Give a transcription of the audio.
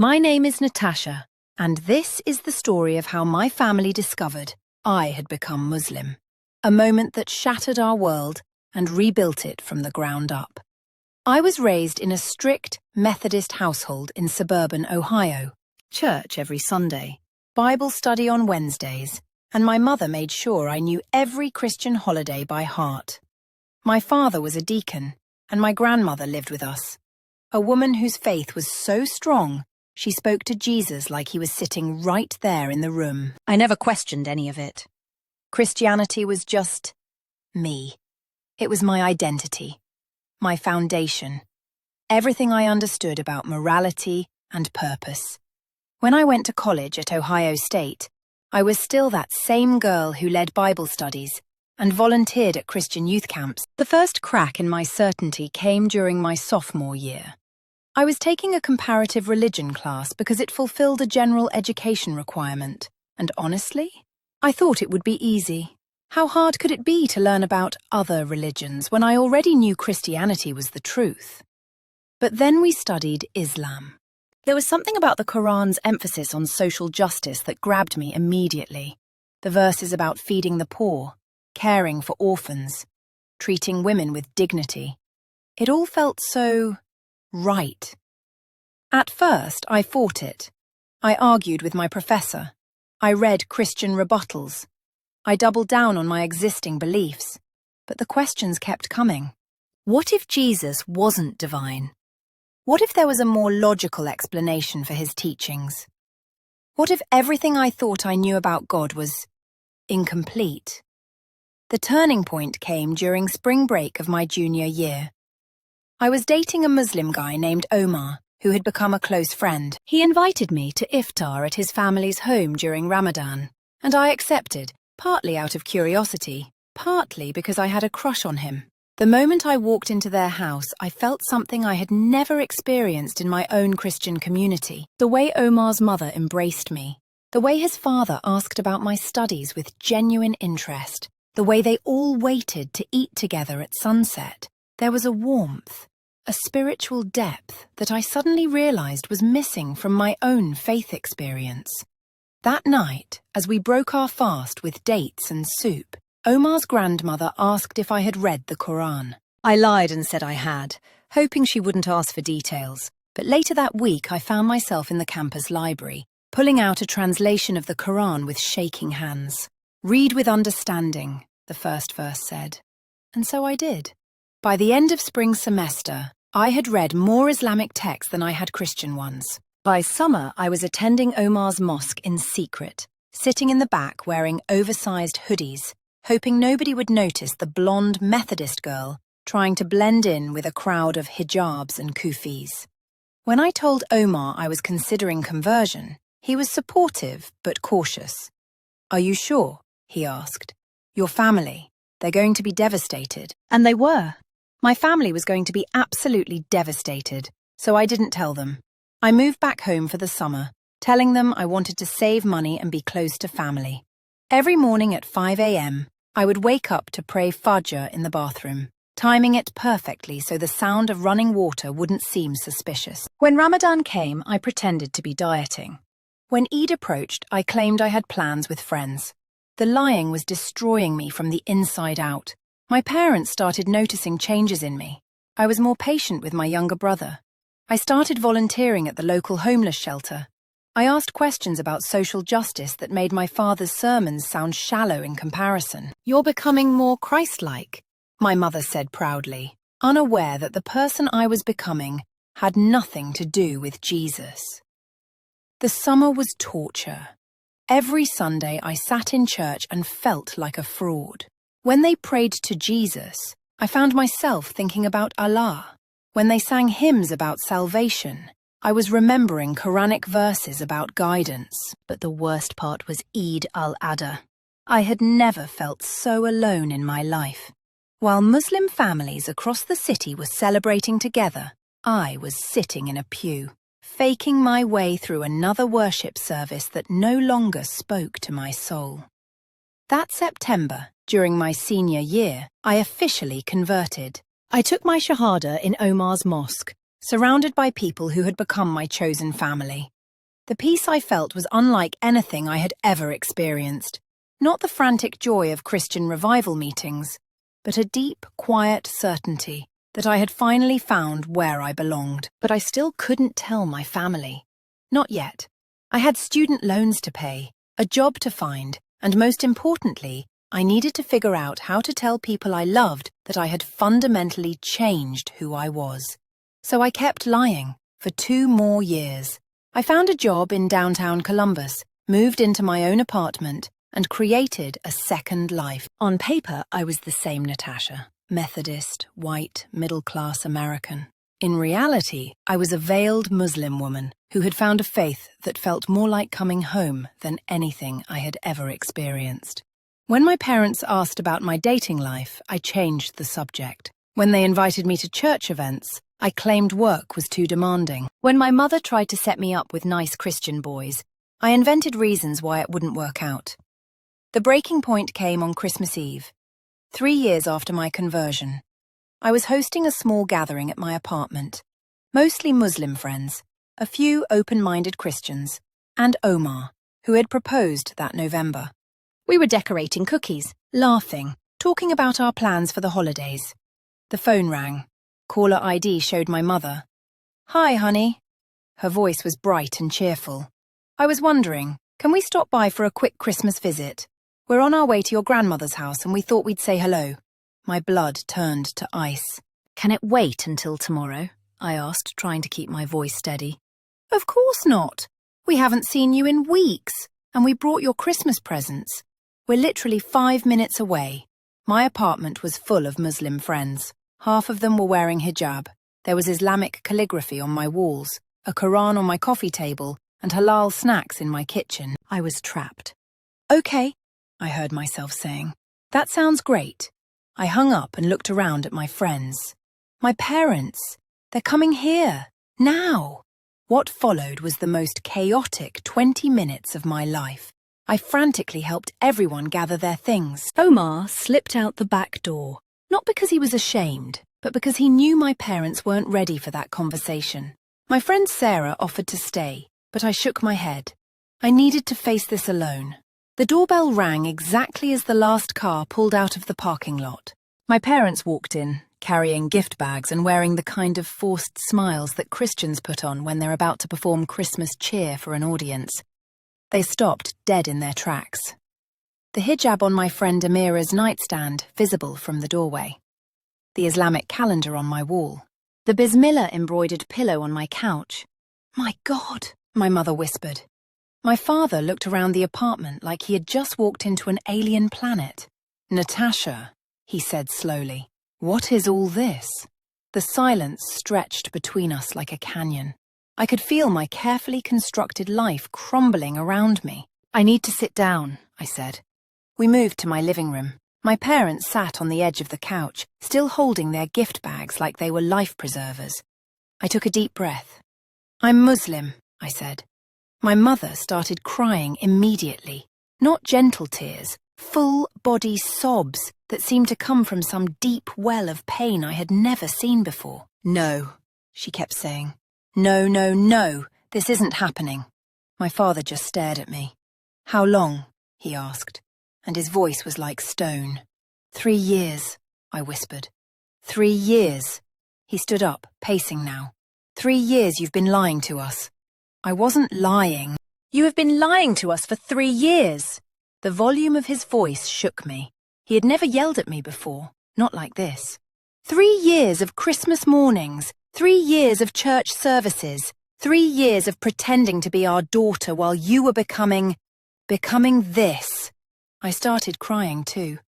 My name is Natasha, and this is the story of how my family discovered I had become Muslim. A moment that shattered our world and rebuilt it from the ground up. I was raised in a strict Methodist household in suburban Ohio. Church every Sunday, Bible study on Wednesdays, and my mother made sure I knew every Christian holiday by heart. My father was a deacon, and my grandmother lived with us. A woman whose faith was so strong, she spoke to Jesus like he was sitting right there in the room. I never questioned any of it. Christianity was just me. It was my identity, my foundation, everything I understood about morality and purpose. When I went to college at Ohio State, I was still that same girl who led Bible studies and volunteered at Christian youth camps. The first crack in my certainty came during my sophomore year. I was taking a comparative religion class because it fulfilled a general education requirement, and honestly, I thought it would be easy. How hard could it be to learn about other religions when I already knew Christianity was the truth? But then we studied Islam. There was something about the Quran's emphasis on social justice that grabbed me immediately. The verses about feeding the poor, caring for orphans, treating women with dignity. It all felt so right. At first, I fought it. I argued with my professor. I read Christian rebuttals. I doubled down on my existing beliefs. But the questions kept coming. What if Jesus wasn't divine? What if there was a more logical explanation for his teachings? What if everything I thought I knew about God was incomplete? The turning point came during spring break of my junior year. I was dating a Muslim guy named Omar, who had become a close friend. He invited me to iftar at his family's home during Ramadan, and I accepted, partly out of curiosity, partly because I had a crush on him. The moment I walked into their house, I felt something I had never experienced in my own Christian community. The way Omar's mother embraced me, the way his father asked about my studies with genuine interest, the way they all waited to eat together at sunset. There was a warmth, a spiritual depth that I suddenly realized was missing from my own faith experience. That night, as we broke our fast with dates and soup, Omar's grandmother asked if I had read the Quran. I lied and said I had, hoping she wouldn't ask for details. But later that week, I found myself in the campus library, pulling out a translation of the Quran with shaking hands. "Read with understanding," the first verse said. And so I did. By the end of spring semester, I had read more Islamic texts than I had Christian ones. By summer, I was attending Omar's mosque in secret, sitting in the back wearing oversized hoodies, hoping nobody would notice the blonde Methodist girl trying to blend in with a crowd of hijabs and kufis. When I told Omar I was considering conversion, he was supportive but cautious. "Are you sure?" he asked. "Your family, they're going to be devastated." And they were. My family was going to be absolutely devastated, so I didn't tell them. I moved back home for the summer, telling them I wanted to save money and be close to family. Every morning at 5 a.m., I would wake up to pray Fajr in the bathroom, timing it perfectly so the sound of running water wouldn't seem suspicious. When Ramadan came, I pretended to be dieting. When Eid approached, I claimed I had plans with friends. The lying was destroying me from the inside out. My parents started noticing changes in me. I was more patient with my younger brother. I started volunteering at the local homeless shelter. I asked questions about social justice that made my father's sermons sound shallow in comparison. "You're becoming more Christ-like," my mother said proudly, unaware that the person I was becoming had nothing to do with Jesus. The summer was torture. Every Sunday I sat in church and felt like a fraud. When they prayed to Jesus, I found myself thinking about Allah. When they sang hymns about salvation, I was remembering Quranic verses about guidance. But the worst part was Eid al-Adha. I had never felt so alone in my life. While Muslim families across the city were celebrating together, I was sitting in a pew, faking my way through another worship service that no longer spoke to my soul. That September, during my senior year, I officially converted. I took my Shahada in Omar's mosque, surrounded by people who had become my chosen family. The peace I felt was unlike anything I had ever experienced. Not the frantic joy of Christian revival meetings, but a deep, quiet certainty that I had finally found where I belonged. But I still couldn't tell my family. Not yet. I had student loans to pay, a job to find, and most importantly, I needed to figure out how to tell people I loved that I had fundamentally changed who I was. So I kept lying for 2 more years. I found a job in downtown Columbus, moved into my own apartment, and created a second life. On paper, I was the same Natasha, Methodist, white, middle-class American. In reality, I was a veiled Muslim woman who had found a faith that felt more like coming home than anything I had ever experienced. When my parents asked about my dating life, I changed the subject. When they invited me to church events, I claimed work was too demanding. When my mother tried to set me up with nice Christian boys, I invented reasons why it wouldn't work out. The breaking point came on Christmas Eve, 3 years after my conversion. I was hosting a small gathering at my apartment, mostly Muslim friends, a few open-minded Christians, and Omar, who had proposed that November. We were decorating cookies, laughing, talking about our plans for the holidays. The phone rang. Caller ID showed my mother. "Hi, honey." Her voice was bright and cheerful. "I was wondering, can we stop by for a quick Christmas visit? We're on our way to your grandmother's house and we thought we'd say hello." My blood turned to ice. "Can it wait until tomorrow?" I asked, trying to keep my voice steady. "Of course not. We haven't seen you in weeks, and we brought your Christmas presents. We're literally 5 minutes away." My apartment was full of Muslim friends. Half of them were wearing hijab. There was Islamic calligraphy on my walls, a Quran on my coffee table, and halal snacks in my kitchen. I was trapped. "Okay," I heard myself saying. "That sounds great." I hung up and looked around at my friends. My parents. They're coming here. Now. What followed was the most chaotic 20 minutes of my life. I frantically helped everyone gather their things. Omar slipped out the back door, not because he was ashamed, but because he knew my parents weren't ready for that conversation. My friend Sarah offered to stay, but I shook my head. I needed to face this alone. The doorbell rang exactly as the last car pulled out of the parking lot. My parents walked in, carrying gift bags and wearing the kind of forced smiles that Christians put on when they're about to perform Christmas cheer for an audience. They stopped dead in their tracks. The hijab on my friend Amira's nightstand visible from the doorway. The Islamic calendar on my wall. The Bismillah embroidered pillow on my couch. "My God," my mother whispered. My father looked around the apartment like he had just walked into an alien planet. "Natasha," he said slowly, "what is all this?" The silence stretched between us like a canyon. I could feel my carefully constructed life crumbling around me. "I need to sit down," I said. We moved to my living room. My parents sat on the edge of the couch, still holding their gift bags like they were life preservers. I took a deep breath. "I'm Muslim," I said. My mother started crying immediately. Not gentle tears, full-body sobs that seemed to come from some deep well of pain I had never seen before. "No," she kept saying. "No, no, no, this isn't happening." My father just stared at me. "How long?" he asked, and his voice was like stone. 3 years, I whispered. 3 years. He stood up, pacing now. 3 years you've been lying to us." "I wasn't lying." "You have been lying to us for 3 years." The volume of his voice shook me. He had never yelled at me before, not like this. 3 years of Christmas mornings, 3 years of church services, 3 years of pretending to be our daughter while you were becoming this. I started crying too.